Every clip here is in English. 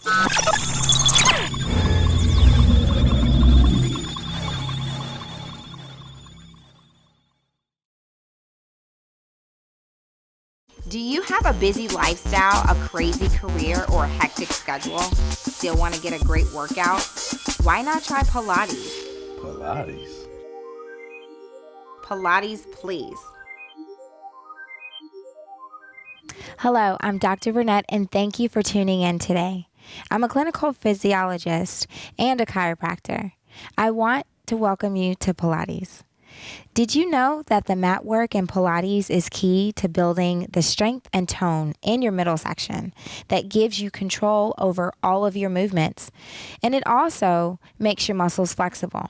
Do you have a busy lifestyle, a crazy career, or a hectic schedule? Still want to get a great workout? Why not try Pilates? Pilates? Pilates, please. Hello, I'm Dr. Vernette, and thank you for tuning in today. I'm a clinical physiologist and a chiropractor. I want to welcome you to Pilates. Did you know that the mat work in Pilates is key to building the strength and tone in your middle section that gives you control over all of your movements, and it also makes your muscles flexible?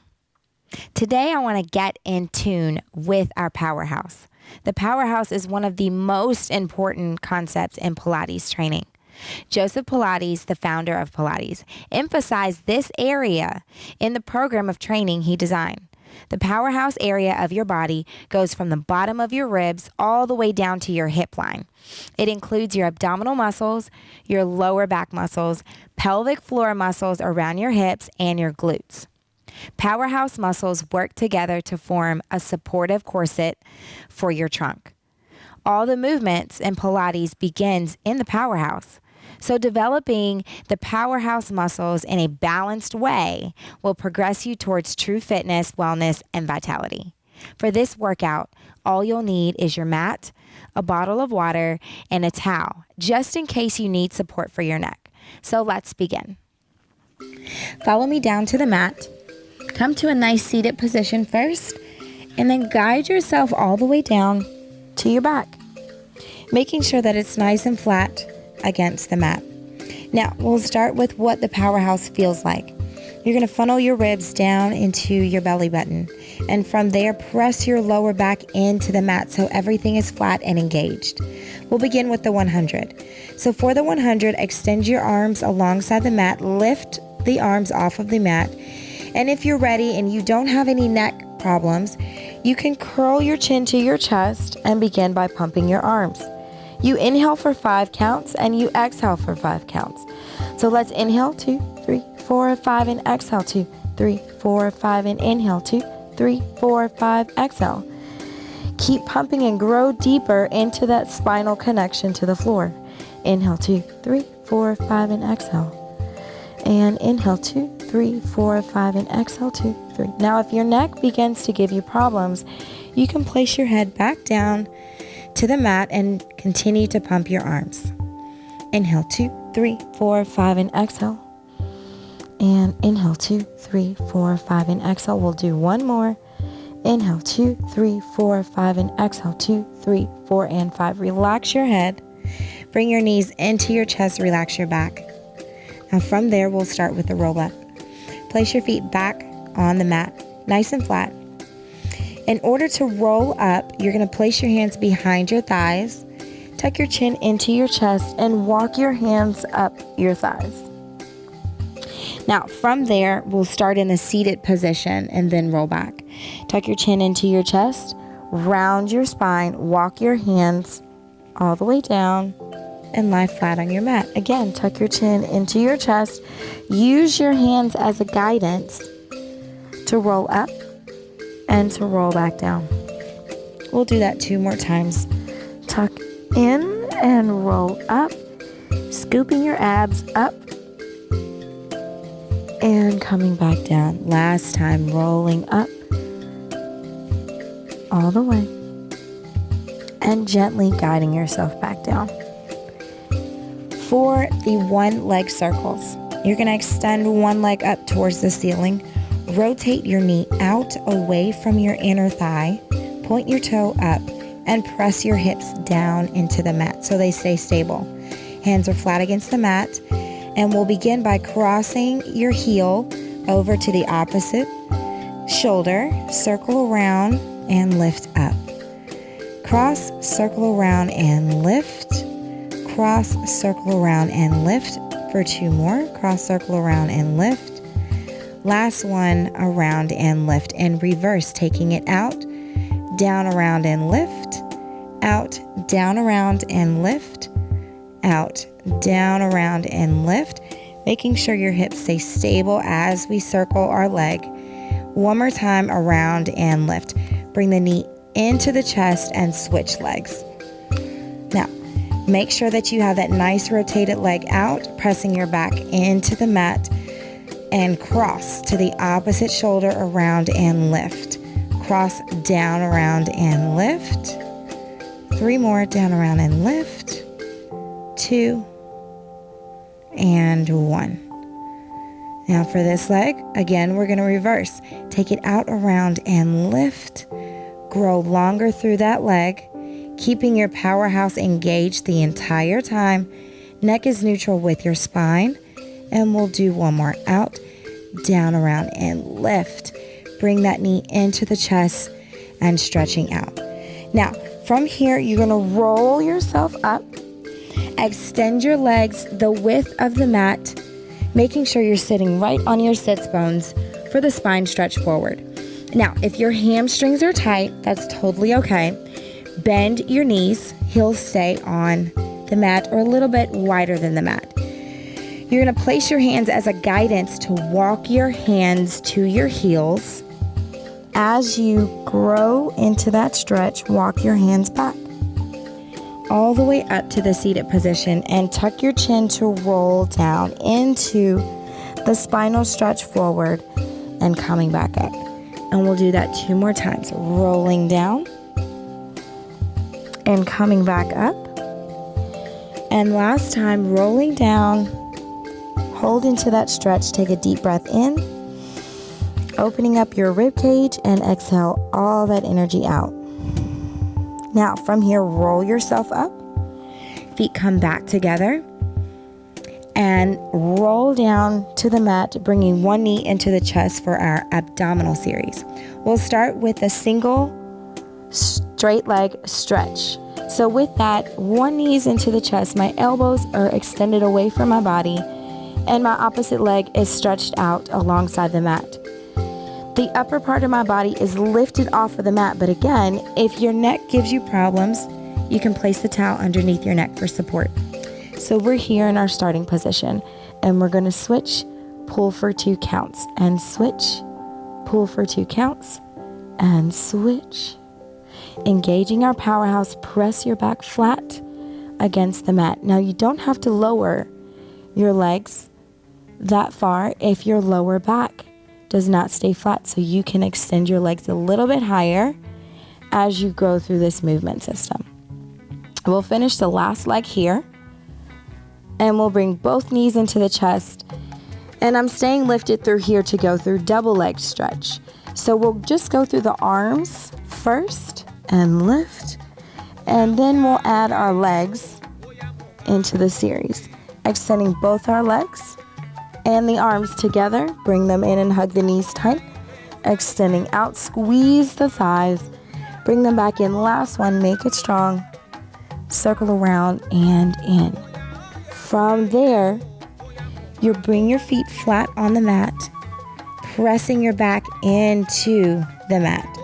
Today, I want to get in tune with our Powerhouse. The Powerhouse is one of the most important concepts in Pilates training. Joseph Pilates, the founder of Pilates, emphasized this area in the program of training he designed. The powerhouse area of your body goes from the bottom of your ribs all the way down to your hip line. It includes your abdominal muscles, your lower back muscles, pelvic floor muscles around your hips, and your glutes. Powerhouse muscles work together to form a supportive corset for your trunk. All the movements in Pilates begins in the powerhouse. So developing the powerhouse muscles in a balanced way will progress you towards true fitness, wellness, and vitality. For this workout, all you'll need is your mat, a bottle of water, and a towel, just in case you need support for your neck. So let's begin. Follow me down to the mat. Come to a nice seated position first, and then guide yourself all the way down to your back, making sure that it's nice and flat against the mat. Now, we'll start with what the powerhouse feels like. You're going to funnel your ribs down into your belly button, and from there, press your lower back into the mat so everything is flat and engaged. We'll begin with the 100. So for the 100, extend your arms alongside the mat, lift the arms off of the mat, and if you're ready and you don't have any neck problems, you can curl your chin to your chest and begin by pumping your arms. You inhale for 5 counts and you exhale for 5 counts. So let's inhale 2, 3, 4, 5 and exhale 2, 3, 4, 5 and inhale 2, 3, 4, 5, exhale. Keep pumping and grow deeper into that spinal connection to the floor. Inhale 2, 3, 4, 5 and exhale. And inhale 2, 3, 4, 5 and exhale 2, 3. Now if your neck begins to give you problems, you can place your head back down to the mat and continue to pump your arms. Inhale 2, 3, 4, 5 and exhale. And inhale 2, 3, 4, 5 and exhale. We'll do one more. Inhale 2, 3, 4, 5 and exhale 2, 3, 4 and 5. Relax your head. Bring your knees into your chest. Relax your back. Now from there, we'll start with the roll up. Place your feet back on the mat, nice and flat. In order to roll up, you're going to place your hands behind your thighs, tuck your chin into your chest, and walk your hands up your thighs. Now, from there, we'll start in a seated position and then roll back. Tuck your chin into your chest, round your spine, walk your hands all the way down, and lie flat on your mat. Again, tuck your chin into your chest. Use your hands as a guidance to roll up and to roll back down. We'll do that 2 more times. Tuck in and roll up, scooping your abs up and coming back down. Last time, rolling up all the way and gently guiding yourself back down. For the 1 leg circles, you're going to extend one leg up towards the ceiling. Rotate your knee out away from your inner thigh. Point your toe up and press your hips down into the mat so they stay stable. Hands are flat against the mat. And we'll begin by crossing your heel over to the opposite shoulder. Circle around and lift up. Cross, circle around and lift. Cross, circle around and lift for 2 more. Cross, circle around and lift. Last one, around and lift. And reverse, taking it out, down, around and lift. Out, down, around and lift. Out, down, around and lift. making sure your hips stay stable as we circle our leg. One more time, around and lift. Bring the knee into the chest and switch legs. Now, make sure that you have that nice rotated leg out, pressing your back into the mat, and cross to the opposite shoulder, around and lift. Cross, down, around, and lift. 3 more, down, around, and lift. 2 and 1. Now for this leg, again, we're going to reverse. Take it out, around, and lift. Grow longer through that leg, keeping your powerhouse engaged the entire time. Neck is neutral with your spine. And we'll do one more. Out, down, around, and lift. Bring that knee into the chest and stretching out. Now, from here, you're going to roll yourself up. Extend your legs the width of the mat, making sure you're sitting right on your sits bones for the spine stretch forward. Now, if your hamstrings are tight, that's totally okay. Bend your knees, heels stay on the mat or a little bit wider than the mat. You're going to place your hands as a guidance to walk your hands to your heels. As you grow into that stretch, walk your hands back all the way up to the seated position and tuck your chin to roll down into the spinal stretch forward and coming back up. And we'll do that 2 more times. Rolling down and coming back up. And last time, rolling down, hold into that stretch, take a deep breath in, opening up your rib cage, and exhale all that energy out. Now from here, roll yourself up, feet come back together, and roll down to the mat, bringing one knee into the chest for our abdominal series. We'll start with a single straight leg stretch. So with that, one knee is into the chest, my elbows are extended away from my body, and my opposite leg is stretched out alongside the mat. The upper part of my body is lifted off of the mat, but again, if your neck gives you problems, you can place the towel underneath your neck for support. So we're here in our starting position, and we're going to switch, pull for 2 counts, and switch, pull for 2 counts, and switch. Engaging our powerhouse, press your back flat against the mat. Now you don't have to lower your legs that far if your lower back does not stay flat, so you can extend your legs a little bit higher as you go through this movement system. We'll finish the last leg here, and we'll bring both knees into the chest, and I'm staying lifted through here to go through double leg stretch. So we'll just go through the arms first and lift, and then we'll add our legs into the series, extending both our legs and the arms together. Bring them in and hug the knees tight, extending out, squeeze the thighs, bring them back in. Last one, make it strong, circle around and in. From there, you bring your feet flat on the mat, pressing your back into the mat.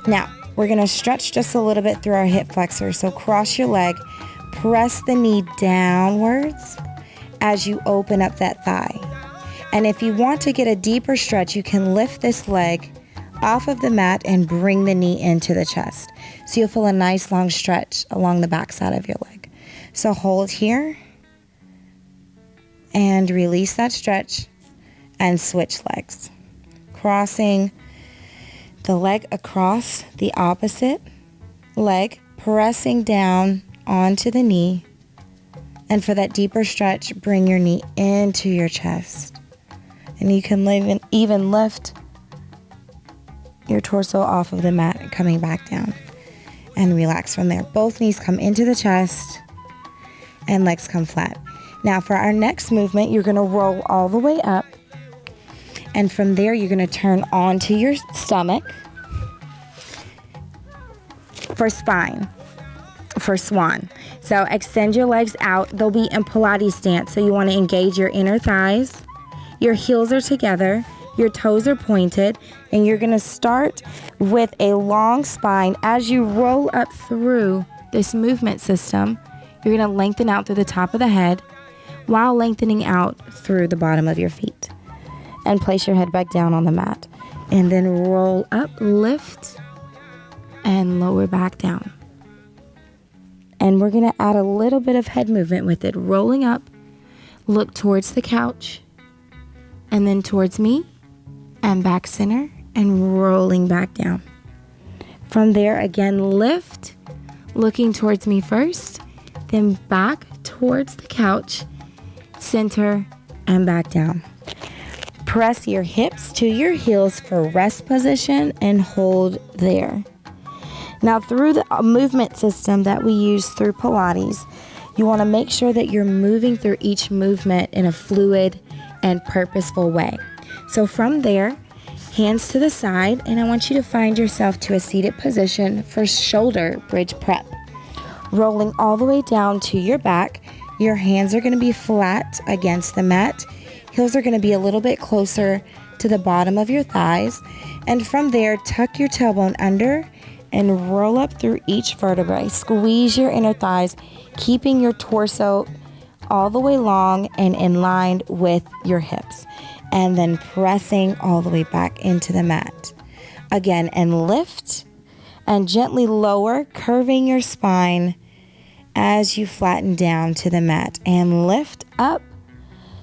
Now, we're going to stretch just a little bit through our hip flexor. So cross your leg, press the knee downwards as you open up that thigh. And if you want to get a deeper stretch, you can lift this leg off of the mat and bring the knee into the chest. So you'll feel a nice long stretch along the back side of your leg. So hold here and release that stretch and switch legs. Crossing the leg across the opposite leg, pressing down onto the knee. And for that deeper stretch, bring your knee into your chest. And you can even lift your torso off of the mat and coming back down. And relax from there. Both knees come into the chest and legs come flat. Now for our next movement, you're going to roll all the way up. And from there, you're going to turn onto your stomach for spine, for Swan. So extend your legs out. They'll be in Pilates stance. So you want to engage your inner thighs. Your heels are together. Your toes are pointed. And you're going to start with a long spine. As you roll up through this movement system, you're going to lengthen out through the top of the head. while lengthening out through the bottom of your feet. And place your head back down on the mat. And then roll up, lift, and lower back down. And we're going to add a little bit of head movement with it. Rolling up, look towards the couch, and then towards me, and back center, and rolling back down. From there, again, lift, looking towards me first, then back towards the couch, center, and back down. Press your hips to your heels for rest position and hold there. Now, through the movement system that we use through Pilates, you want to make sure that you're moving through each movement in a fluid and purposeful way. So from there, hands to the side, and I want you to find yourself to a seated position for shoulder bridge prep. Rolling all the way down to your back, your hands are going to be flat against the mat. Heels are going to be a little bit closer to the bottom of your thighs. And from there, tuck your tailbone under and roll up through each vertebrae. Squeeze your inner thighs, keeping your torso all the way long and in line with your hips. And then pressing all the way back into the mat. Again, and lift and gently lower, curving your spine as you flatten down to the mat. And lift up,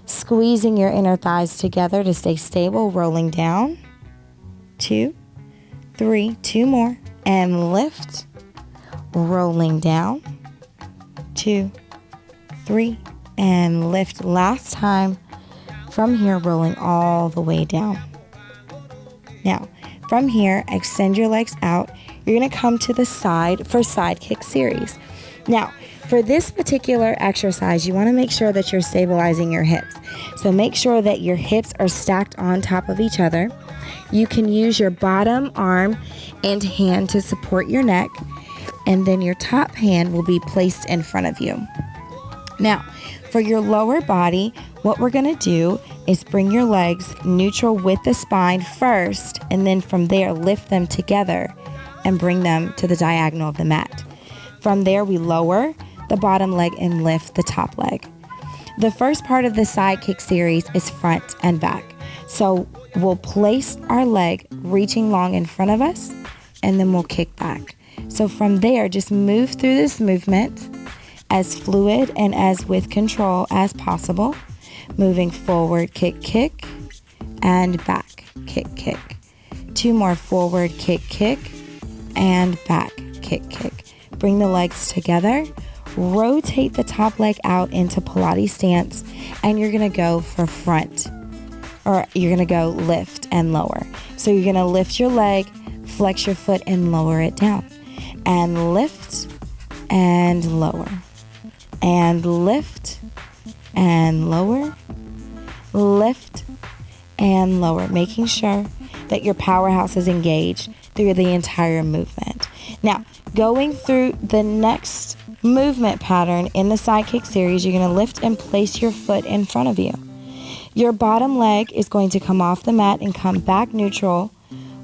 squeezing your inner thighs together to stay stable, rolling down. 2, 3, 2 more. And lift, rolling down. 2, 3, and lift. Last time. From here, rolling all the way down. Now, from here, extend your legs out. You're going to come to the side for Sidekick series. Now, for this particular exercise, you want to make sure that you're stabilizing your hips. So make sure that your hips are stacked on top of each other. You can use your bottom arm and hand to support your neck, and then your top hand will be placed in front of you. Now, for your lower body, what we're going to do is bring your legs neutral with the spine first, and then from there, lift them together and bring them to the diagonal of the mat. From there, we lower the bottom leg and lift the top leg. The first part of the Sidekick series is front and back. So we'll place our leg reaching long in front of us, and then we'll kick back. So from there, just move through this movement as fluid and as with control as possible. Moving forward, kick, kick, and back, kick, kick. 2 more forward, kick, kick, and back, kick, kick. Bring the legs together. Rotate the top leg out into Pilates stance, and you're going to go for front, or you're going to go lift and lower. So you're going to lift your leg, flex your foot, and lower it down. And lift and lower. And lift and lower. Lift and lower, making sure that your powerhouse is engaged through the entire movement. Now, going through the next movement pattern in the Sidekick series, you're going to lift and place your foot in front of you. Your bottom leg is going to come off the mat and come back neutral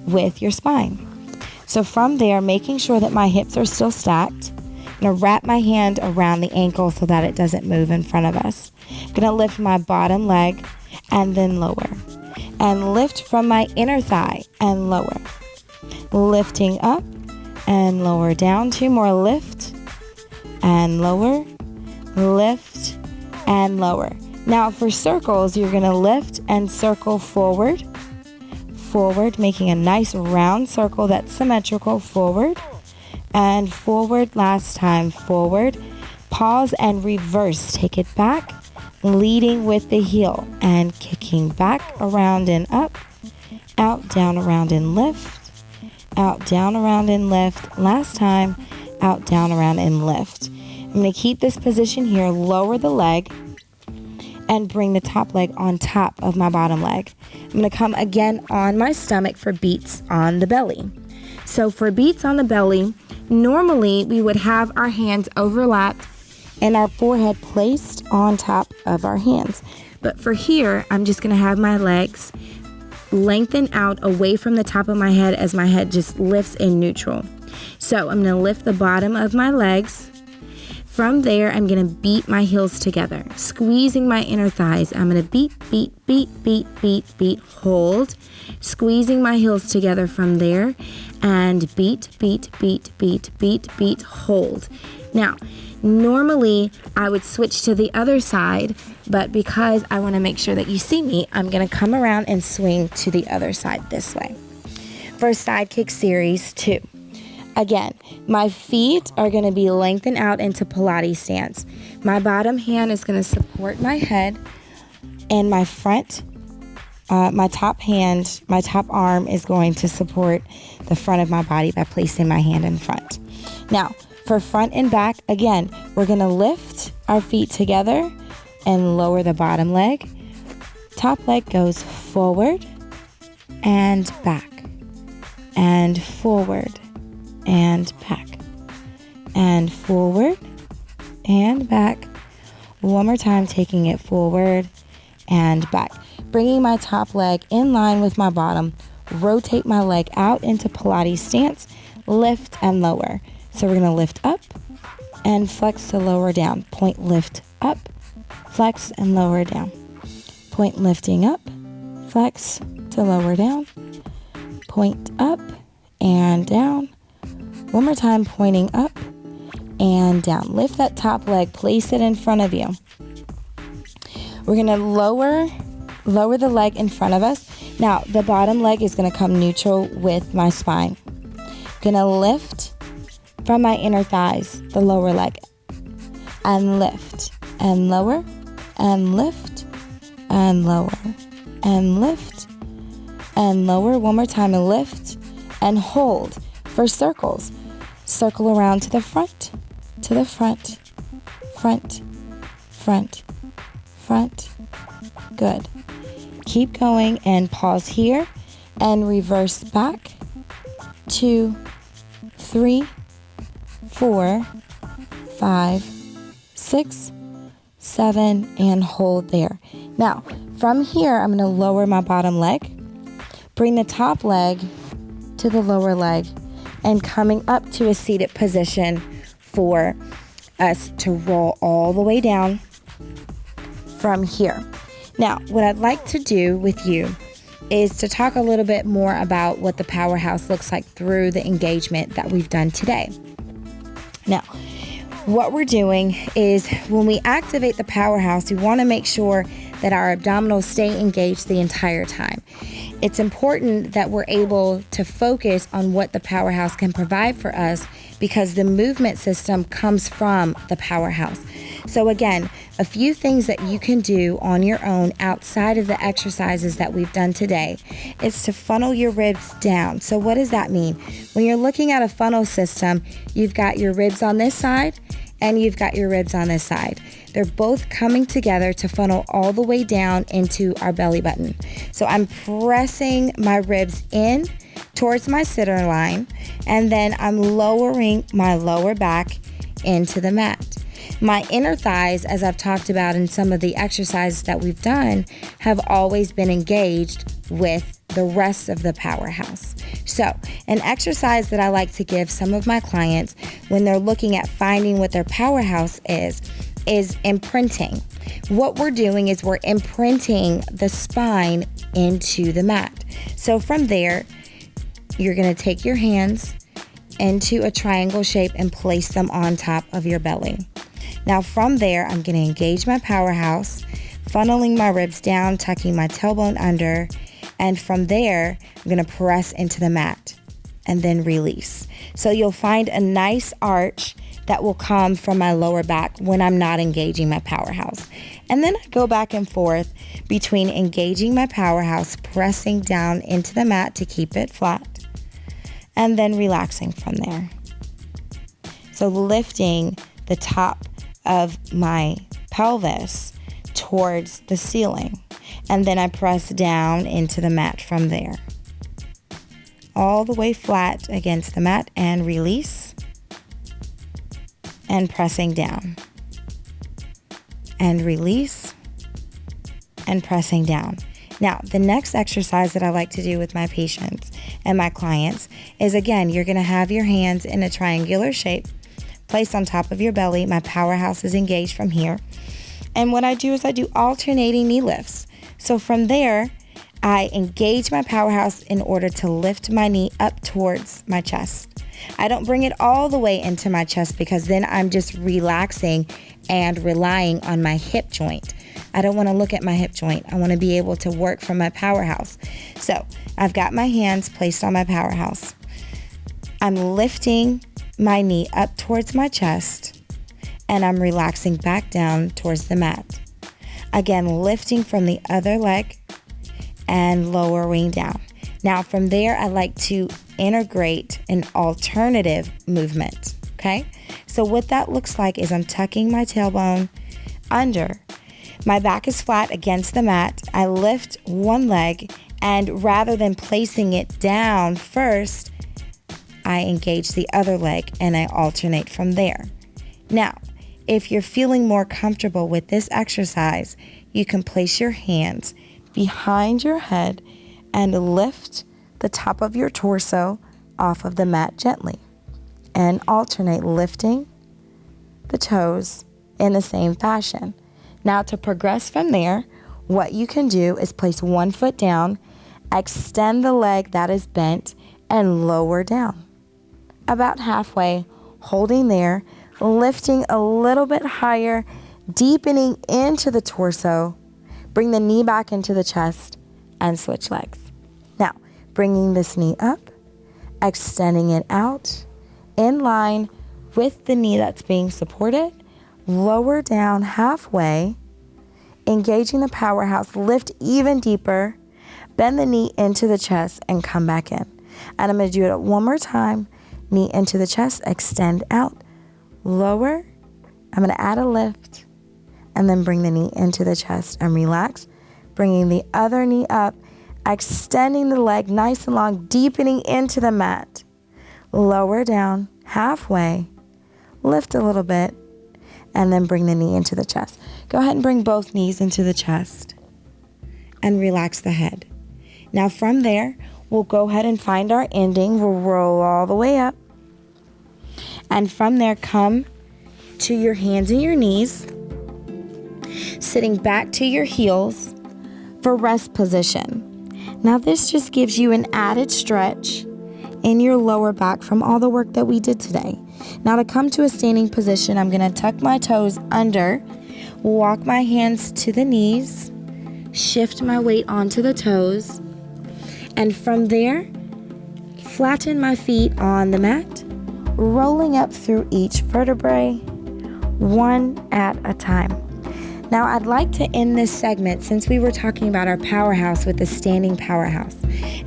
with your spine. So from there, making sure that my hips are still stacked, I'm going to wrap my hand around the ankle so that it doesn't move in front of us. I'm going to lift my bottom leg and then lower. And lift from my inner thigh and lower. Lifting up and lower down. 2 more, lift and lower, lift and lower. Now for circles, you're going to lift and circle forward, forward, making a nice round circle that's symmetrical, forward and forward. Last time, forward. Pause and reverse. Take it back, leading with the heel and kicking back, around and up, out, down, around and lift, out, down, around and lift. Last time, out, down, around and lift. I'm going to keep this position here, lower the leg, and bring the top leg on top of my bottom leg. I'm going to come again on my stomach for beats on the belly. So for beats on the belly, normally we would have our hands overlapped and our forehead placed on top of our hands. But for here, I'm just going to have my legs lengthen out away from the top of my head as my head just lifts in neutral. So I'm going to lift the bottom of my legs, From there, I'm going to beat my heels together, squeezing my inner thighs. I'm going to beat, beat, beat, beat, beat, beat, hold, squeezing my heels together from there, and beat, beat, beat, beat, beat, beat, hold. Now, normally I would switch to the other side, but because I want to make sure that you see me, I'm going to come around and swing to the other side this way. For Sidekick Series 2. Again, my feet are going to be lengthened out into Pilates stance. My bottom hand is going to support my head, and my top arm is going to support the front of my body by placing my hand in front. Now, for front and back, again, we're going to lift our feet together and lower the bottom leg. Top leg goes forward and back, and forward and back, and forward and back. One more time, taking it forward and back. Bringing my top leg in line with my bottom, rotate my leg out into Pilates stance, lift and lower. So we're going to lift up and flex to lower down. Point lift up, flex and lower down. Point lifting up, flex to lower down. Point up and down. One more time, pointing up and down. Lift that top leg, place it in front of you. We're going to lower the leg in front of us. Now, the bottom leg is going to come neutral with my spine. Going to lift from my inner thighs, the lower leg, and lift and lower and lift and lower and lift and lower. One more time, and lift and hold for circles. Circle around to the front, front, front, front. Good. Keep going and pause here and reverse back. 2, 3, 4, 5, 6, 7, and hold there. Now, from here, I'm going to lower my bottom leg, bring the top leg to the lower leg, and coming up to a seated position for us to roll all the way down from here. Now, what I'd like to do with you is to talk a little bit more about what the Powerhouse looks like through the engagement that we've done today. Now, what we're doing is when we activate the Powerhouse, we want to make sure that our abdominals stay engaged the entire time. It's important that we're able to focus on what the Powerhouse can provide for us because the movement system comes from the Powerhouse. So again, a few things that you can do on your own outside of the exercises that we've done today is to funnel your ribs down. So what does that mean? When you're looking at a funnel system, you've got your ribs on this side and you've got your ribs on this side. They're both coming together to funnel all the way down into our belly button. So I'm pressing my ribs in towards my center line, and then I'm lowering my lower back into the mat. My inner thighs, as I've talked about in some of the exercises that we've done, have always been engaged with the rest of the Powerhouse. So an exercise that I like to give some of my clients when they're looking at finding what their Powerhouse is imprinting. What we're doing is we're imprinting the spine into the mat. So from there, you're going to take your hands into a triangle shape and place them on top of your belly. Now from there, I'm going to engage my Powerhouse, funneling my ribs down, tucking my tailbone under, and from there, I'm going to press into the mat and then release. So you'll find a nice arch that will come from my lower back when I'm not engaging my Powerhouse. And then I go back and forth between engaging my Powerhouse, pressing down into the mat to keep it flat, and then relaxing from there. So lifting the top of my pelvis towards the ceiling, and then I press down into the mat from there. All the way flat against the mat and release, and pressing down, and release, and pressing down. Now, the next exercise that I like to do with my patients and my clients is, again, you're going to have your hands in a triangular shape, placed on top of your belly. My powerhouse is engaged from here. And what I do is I do alternating knee lifts. So from there, I engage my powerhouse in order to lift my knee up towards my chest. I don't bring it all the way into my chest because then I'm just relaxing and relying on my hip joint. I don't want to look at my hip joint. I want to be able to work from my powerhouse. So I've got my hands placed on my powerhouse. I'm lifting my knee up towards my chest and I'm relaxing back down towards the mat. Again, lifting from the other leg and lowering down. Now from there, I like to integrate an alternative movement, okay? So what that looks like is I'm tucking my tailbone under. My back is flat against the mat. I lift one leg, and rather than placing it down first, I engage the other leg and I alternate from there. Now, if you're feeling more comfortable with this exercise, you can place your hands behind your head and lift the top of your torso off of the mat gently and alternate lifting the toes in the same fashion. Now to progress from there, what you can do is place one foot down, extend the leg that is bent, and lower down. About halfway, holding there, lifting a little bit higher, deepening into the torso, bring the knee back into the chest, and switch legs. Now, bringing this knee up, extending it out, in line with the knee that's being supported, lower down halfway, engaging the powerhouse, lift even deeper, bend the knee into the chest and come back in. And I'm going to do it one more time. Knee into the chest, extend out, lower. I'm going to add a lift and then bring the knee into the chest and relax. Bringing the other knee up, extending the leg nice and long, deepening into the mat. Lower down halfway, lift a little bit, and then bring the knee into the chest. Go ahead and bring both knees into the chest and relax the head. Now from there, we'll go ahead and find our ending. We'll roll all the way up. And from there, come to your hands and your knees, sitting back to your heels for rest position. Now this just gives you an added stretch in your lower back from all the work that we did today. Now to come to a standing position, I'm going to tuck my toes under, walk my hands to the knees, shift my weight onto the toes, and from there, flatten my feet on the mat, rolling up through each vertebrae, one at a time. Now I'd like to end this segment, since we were talking about our powerhouse, with the standing powerhouse.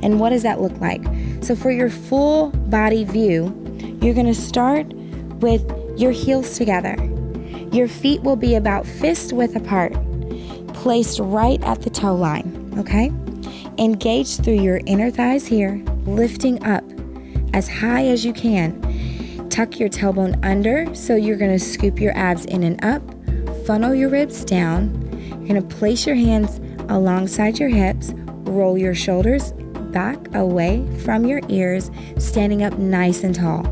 And what does that look like? So for your full body view, you're going to start with your heels together. Your feet will be about fist width apart, placed right at the toe line, okay? Engage through your inner thighs here, lifting up as high as you can. Tuck your tailbone under, so you're going to scoop your abs in and up. Funnel your ribs down. You're going to place your hands alongside your hips, roll your shoulders back away from your ears, standing up nice and tall.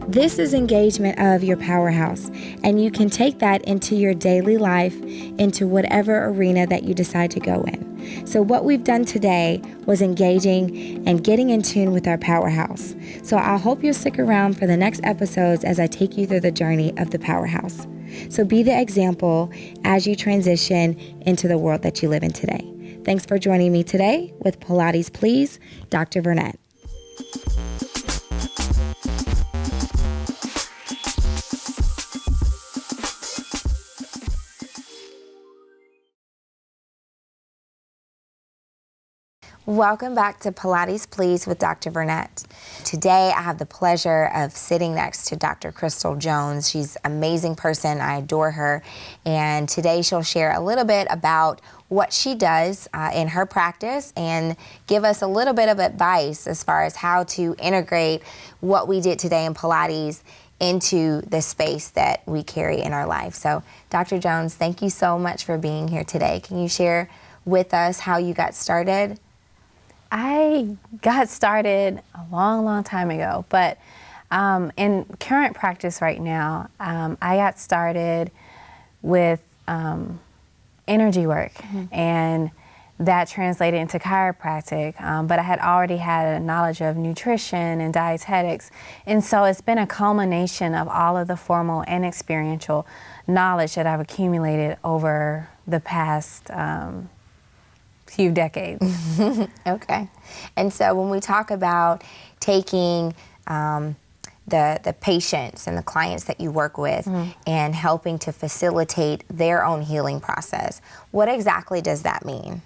This is engagement of your powerhouse, and you can take that into your daily life, into whatever arena that you decide to go in. So what we've done today was engaging and getting in tune with our powerhouse. So I hope you'll stick around for the next episodes as I take you through the journey of the powerhouse. So be the example as you transition into the world that you live in today. Thanks for joining me today with Pilates Please, Dr. Vernette. Welcome back to Pilates Please with Dr. Vernette. Today I have the pleasure of sitting next to Dr. Crystal Jones. She's an amazing person. I adore her. And today she'll share a little bit about what she does in her practice and give us a little bit of advice as far as how to integrate what we did today in Pilates into the space that we carry in our life. So Dr. Jones, thank you so much for being here today. Can you share with us how you got started? I got started a long, long time ago, but In current practice right now, I got started with energy work, and that translated into chiropractic, but I had already had a knowledge of nutrition and dietetics, and so it's been a culmination of all of the formal and experiential knowledge that I've accumulated over the past few decades. Okay. And so when we talk about taking the patients and the clients that you work with and helping to facilitate their own healing process, what exactly does that mean?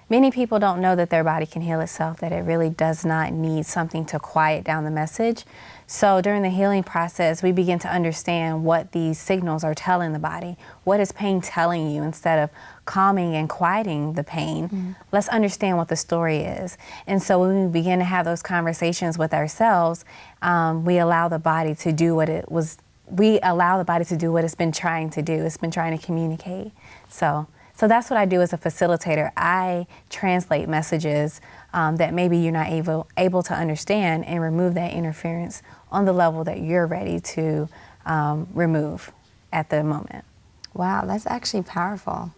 Many people don't know that their body can heal itself, that it really does not need something to quiet down the message. So during the healing process, we begin to understand what these signals are telling the body. What is pain telling you? Instead of calming and quieting the pain, let's understand what the story is. And so when we begin to have those conversations with ourselves, we allow the body to do what it's been trying to do. It's been trying to communicate. So that's what I do as a facilitator. I translate messages that maybe you're not able to understand and remove that interference on the level that you're ready to remove at the moment. Wow, that's actually powerful.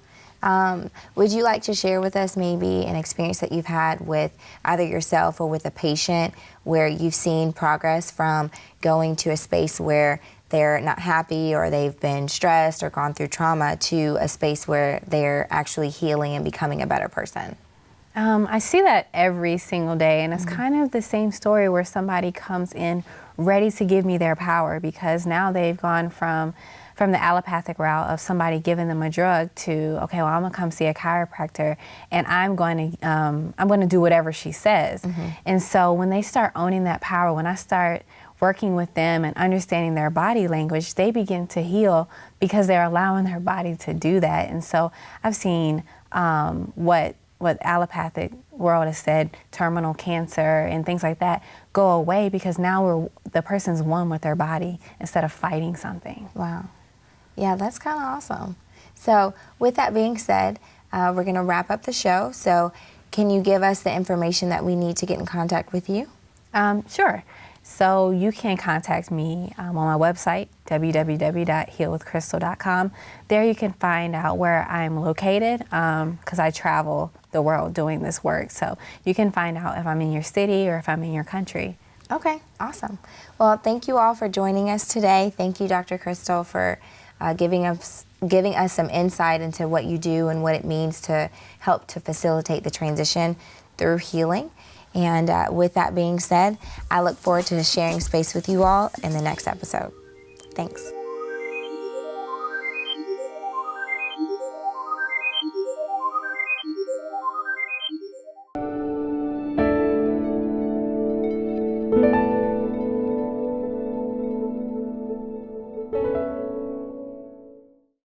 Would you like to share with us maybe an experience that you've had with either yourself or with a patient where you've seen progress from going to a space where they're not happy or they've been stressed or gone through trauma to a space where they're actually healing and becoming a better person? I see that every single day, and it's kind of the same story where somebody comes in ready to give me their power because now they've gone from the allopathic route of somebody giving them a drug to, okay, well, I'm gonna come see a chiropractor and I'm going to do whatever she says. And so when they start owning that power, when I start working with them and understanding their body language, they begin to heal because they're allowing their body to do that. And so I've seen what allopathic world has said, terminal cancer and things like that, go away because now the person's one with their body instead of fighting something. Wow. Yeah, that's kind of awesome. So with that being said, we're going to wrap up the show. So can you give us the information that we need to get in contact with you? Sure. So you can contact me on my website, www.healwithcrystal.com. There you can find out where I'm located because I travel the world doing this work. So you can find out if I'm in your city or if I'm in your country. Okay, awesome. Well, thank you all for joining us today. Thank you, Dr. Crystal, for giving us some insight into what you do and what it means to help to facilitate the transition through healing. And with that being said, I look forward to sharing space with you all in the next episode. Thanks.